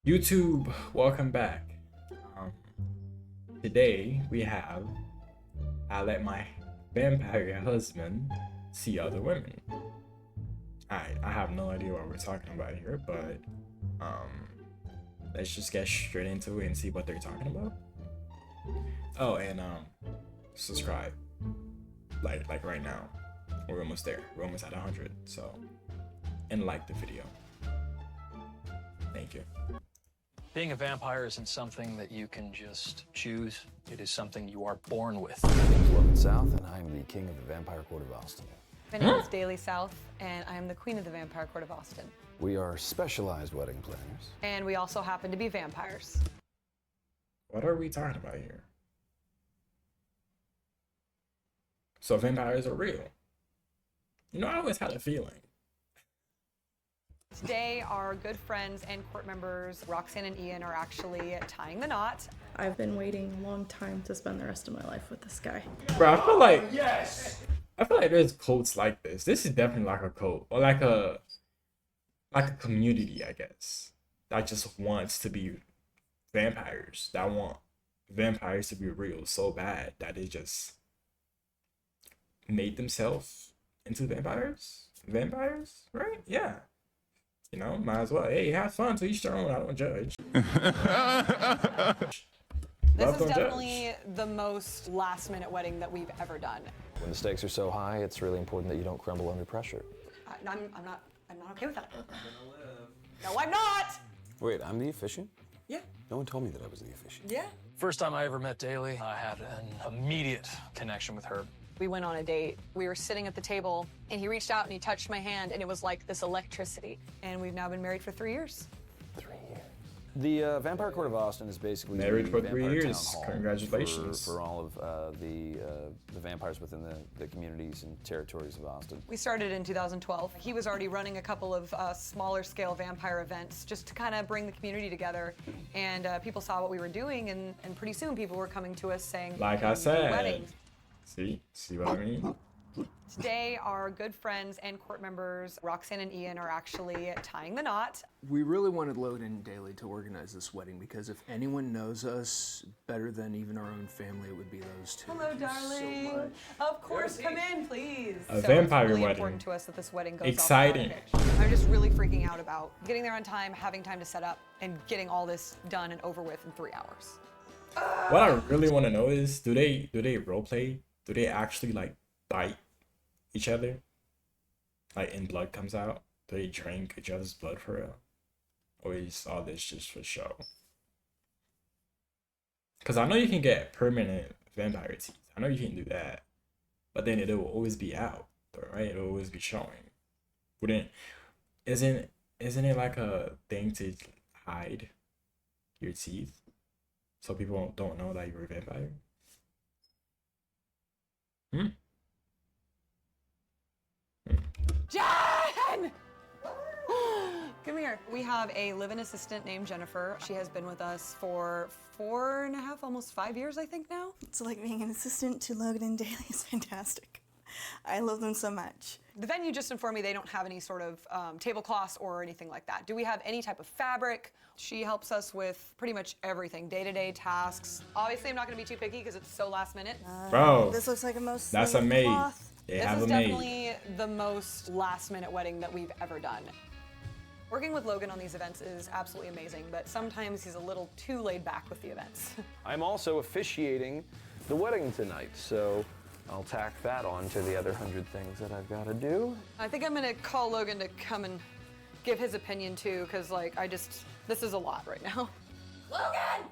YouTube, welcome back. Um, Today we have I let my vampire husband see other women. I have no idea what we're talking about here, but let's just get straight into it and see what they're talking about. Oh, and subscribe, like right now. We're almost there. We're almost at 100. So, and like the video. Thank you. Being a vampire isn't something that you can just choose. It is something you are born with. My name is Logan South, and I am the king of the Vampire Court of Austin. My name is Daily South, and I am the queen of the Vampire Court of Austin. We are specialized wedding planners. And we also happen to be vampires. What are we talking about here? So vampires are real. You know, I always had a feeling. Today, our good friends and court members, Roxanne and Ian, are actually tying the knot. I've been waiting a long time to spend the rest of my life with this guy. Bro, I feel like there's cults like this. This is definitely like a cult, or like a community, I guess, that just wants to be vampires, that want vampires to be real so bad that they just made themselves into vampires, right? Yeah, you know, might as well. Hey, have fun, to each their own. I don't judge. This Love is don't definitely the most last-minute wedding that we've ever done. When the stakes are so high, it's really important that you don't crumble under pressure. I'm not okay with that. No, I'm not! Wait, I'm the officiant? Yeah. No one told me that I was the officiant. Yeah. First time I ever met Daly, I had an immediate connection with her. We went on a date. We were sitting at the table, and he reached out and he touched my hand, and it was like this electricity. And we've now been married for 3 years. 3 years. The Vampire Court of Austin is basically Married the for 3 vampire years. town hall Congratulations. for all of the vampires within the communities and territories of Austin. We started in 2012. He was already running a couple of smaller scale vampire events just to kind of bring the community together. And people saw what we were doing, and pretty soon people were coming to us saying, Like I "We do said. weddings." See what I mean? Today, our good friends and court members, Roxanne and Ian, are actually tying the knot. We really wanted Logan and Daly to organize this wedding because if anyone knows us better than even our own family, it would be those two. Hello, darling. Of course, come in, please. A So vampire it's really wedding. important to us that this wedding goes Exciting. off without a hitch. I'm just really freaking out about getting there on time, having time to set up, and getting all this done and over with in 3 hours. What I really want to know is, do they role play? Do they actually like bite each other? Like, and blood comes out? Do they drink each other's blood for real? Or is all this just for show? Because I know you can get permanent vampire teeth. I know you can do that. But then it will always be out, right? It'll always be showing. Isn't it like a thing to hide your teeth so people don't know that you're a vampire? Jen! Come here. We have a live-in assistant named Jennifer. She has been with us for 4.5, almost 5 years, I think now. It's like being an assistant to Logan and Daly is fantastic. I love them so much. The venue just informed me they don't have any sort of tablecloths or anything like that. Do we have any type of fabric? She helps us with pretty much everything, day-to-day tasks. Obviously, I'm not gonna be too picky because it's so last minute. Bro, This looks like a most that's a maid. cloth. They This have is a maid. definitely the most last-minute wedding that we've ever done. Working with Logan on these events is absolutely amazing, but sometimes he's a little too laid back with the events. I'm also officiating the wedding tonight, so I'll tack that on to the other 100 things that I've got to do. I think I'm gonna call Logan to come and give his opinion too, because like, this is a lot right now. Logan!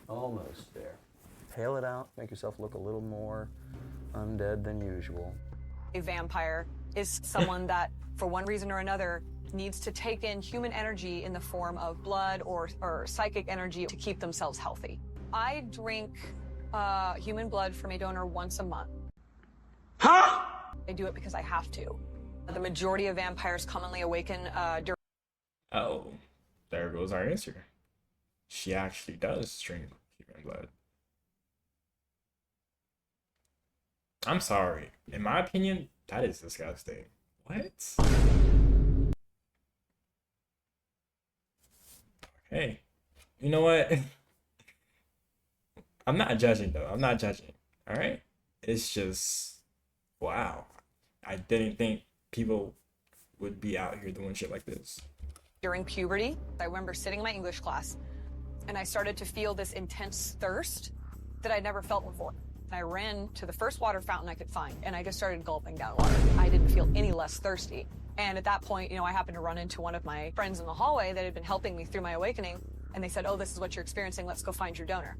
Almost there. Pale it out, make yourself look a little more undead than usual. A vampire is someone that, for one reason or another, needs to take in human energy in the form of blood or psychic energy to keep themselves healthy. I drink human blood from a donor once a month. Huh? I do it because I have to. The majority of vampires commonly awaken during Oh, there goes our answer. She actually does drink human blood. I'm sorry. In my opinion, that is disgusting. What? Okay. You know what? I'm not judging though. I'm not judging. All right. It's just, wow. I didn't think people would be out here doing shit like this. During puberty, I remember sitting in my English class and I started to feel this intense thirst that I'd never felt before. I ran to the first water fountain I could find and I just started gulping down water. I didn't feel any less thirsty. And at that point, you know, I happened to run into one of my friends in the hallway that had been helping me through my awakening. And they said, oh, this is what you're experiencing. Let's go find your donor.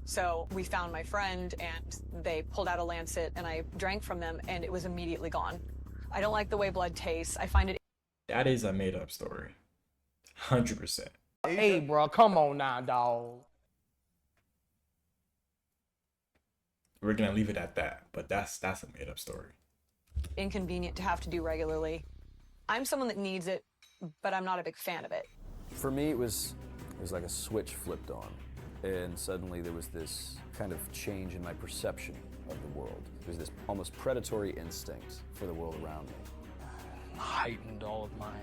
So we found my friend and they pulled out a lancet and I drank from them and it was immediately gone. I don't like the way blood tastes. I find it. That is a made up story. 100%. Hey, bro, come on now, dog. We're gonna leave it at that, but that's a made up story. Inconvenient to have to do regularly. I'm someone that needs it, but I'm not a big fan of it. For me, it was like a switch flipped on, and suddenly there was this kind of change in my perception of the world. There was this almost predatory instinct for the world around me. Heightened all of my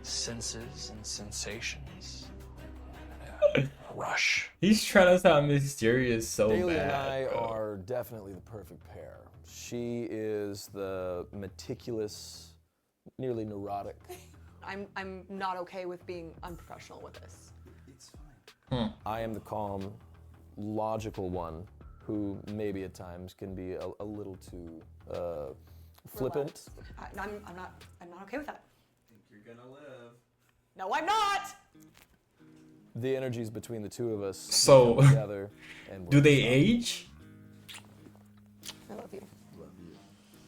senses and sensations. Rush. He's trying to sound mysterious so Daly bad. and I bro. are definitely the perfect pair. She is the meticulous, nearly neurotic. I'm not okay with being unprofessional with this. I am the calm, logical one who maybe at times can be a little too flippant. I'm not okay with that. Think you're gonna live. No, I'm not! The energies between the two of us So, come together. And Do work they fine. age? I love you.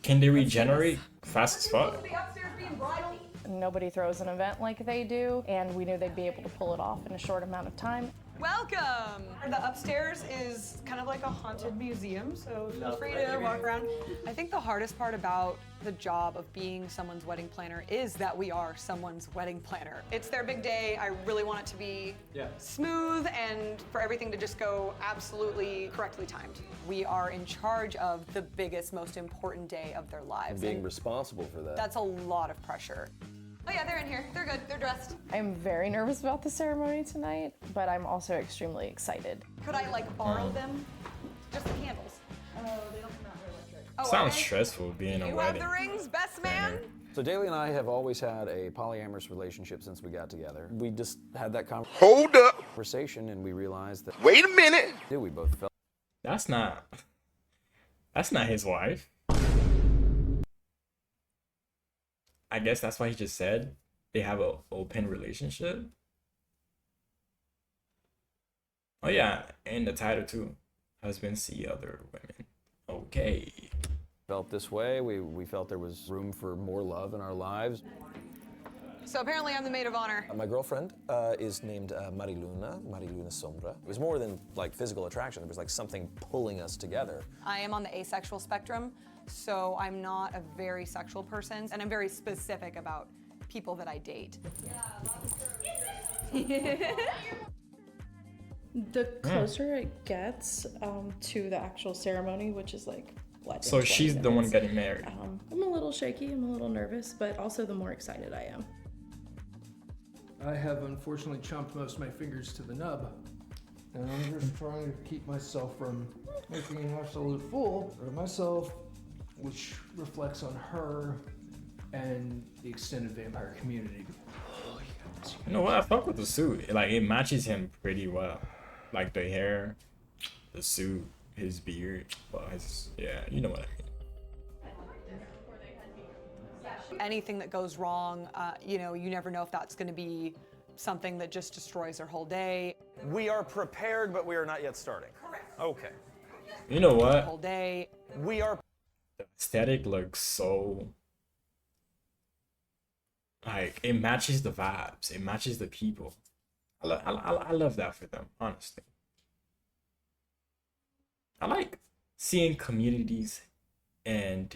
Can they regenerate fast as fuck? Nobody throws an event like they do, and we knew they'd be able to pull it off in a short amount of time. Welcome! The upstairs is kind of like a haunted museum, so feel free to walk around. I think the hardest part about the job of being someone's wedding planner is that we are someone's wedding planner. It's their big day. I really want it to be smooth and for everything to just go absolutely correctly timed. We are in charge of the biggest, most important day of their lives. Being and responsible for that. that's a lot of pressure. Oh yeah, they're in here. They're good. They're dressed. I'm very nervous about the ceremony tonight, but I'm also extremely excited. Could I like borrow them? Just the candles. Oh, they don't come out very electric. Oh, Sounds okay. stressful being a You wedding. have the rings, best man. So Daly and I have always had a polyamorous relationship since we got together. We just had that Hold up. conversation and we realized that Wait a minute. we both felt That's not his wife. I guess that's why he just said they have an open relationship. Oh yeah, and the title too. Husbands see other women. Okay. this way. We felt there was room for more love in our lives. So apparently I'm the maid of honor. My girlfriend is named Mariluna Sombra. It was more than like physical attraction. It was like something pulling us together. I am on the asexual spectrum, so I'm not a very sexual person, and I'm very specific about people that I date. The closer it gets to the actual ceremony, which is like what? So she's the one getting married. I'm a little shaky, I'm a little nervous, but also the more excited I am. I have unfortunately chomped most of my fingers to the nub. And I'm just trying to keep myself from making an absolute fool of myself, which reflects on her and the extended vampire community. You know what? I fuck with the suit. Like, it matches him pretty well. Like the hair, the suit, his beard. Well, yeah, you know what I mean. Anything that goes wrong, you know, you never know if that's going to be something that just destroys their whole day. We are prepared, but we are not yet starting. Correct. Okay. You know what? Whole day. We are. The aesthetic looks so. Like, it matches the vibes. It matches the people. I love that for them, honestly. I like seeing communities and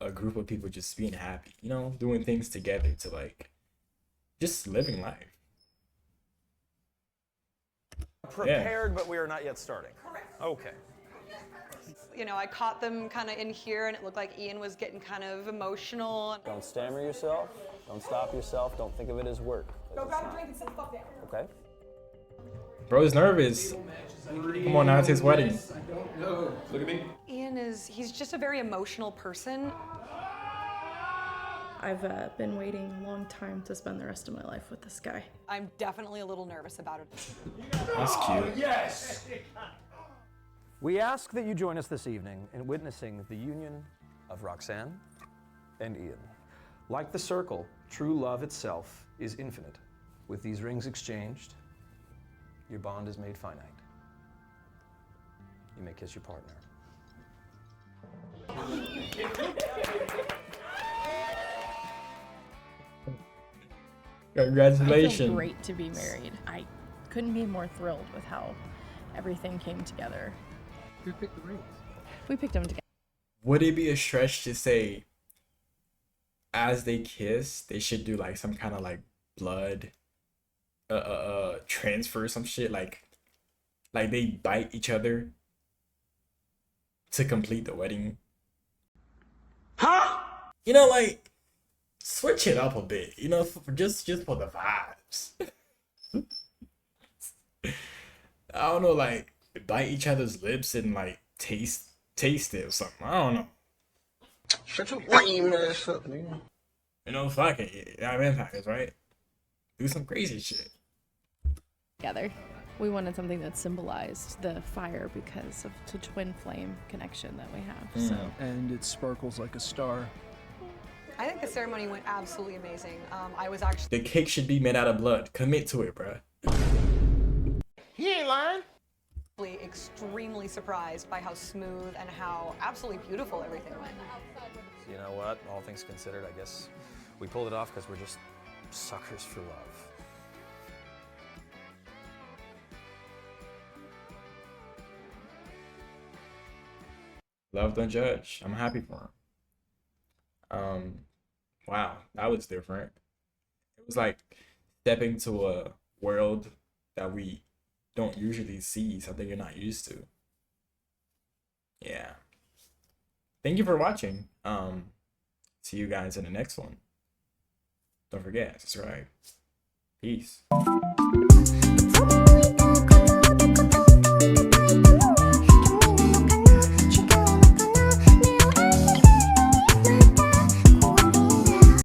a group of people just being happy, you know, doing things together to like just living life. Prepared, but we are not yet starting. Correct. Okay. You know, I caught them kind of in here, and it looked like Ian was getting kind of emotional. Don't stammer yourself. Don't stop yourself. Don't think of it as work. Go grab a drink and sit the fuck down. Okay. Bro's nervous. Come on, now it's his wedding. I don't know. Look at me. Ian he's just a very emotional person. I've been waiting a long time to spend the rest of my life with this guy. I'm definitely a little nervous about it. That's cute. Yes! We ask that you join us this evening in witnessing the union of Roxanne and Ian. Like the circle, true love itself is infinite. With these rings exchanged, your bond is made finite. You may kiss your partner. I Congratulations. feel great to be married. I couldn't be more thrilled with how everything came together. Who picked the rings? We picked them together. Would it be a stretch to say as they kiss, they should do like some kind of like blood transfer, some shit, like they bite each other to complete the wedding? Huh? You know, like switch it up a bit, you know, for just for the vibes. I don't know, like bite each other's lips and like taste it or something. I don't know. Shut your lame ass up, nigga. You know, fuck it. Yeah, vampires, right? Do some crazy shit. Together. We wanted something that symbolized the fire because of the twin flame connection that we have. So And it sparkles like a star. I think the ceremony went absolutely amazing. I was actually The cake should be made out of blood. Commit to it, bruh. He ain't lying. extremely surprised by how smooth and how absolutely beautiful everything went. You know what? All things considered, I guess we pulled it off because we're just suckers for love. Love don't judge. I'm happy for him. Wow, that was different. It was like stepping to a world that we don't usually see, something you're not used to. Yeah. Thank you for watching. See you guys in the next one. Don't forget, subscribe. Peace.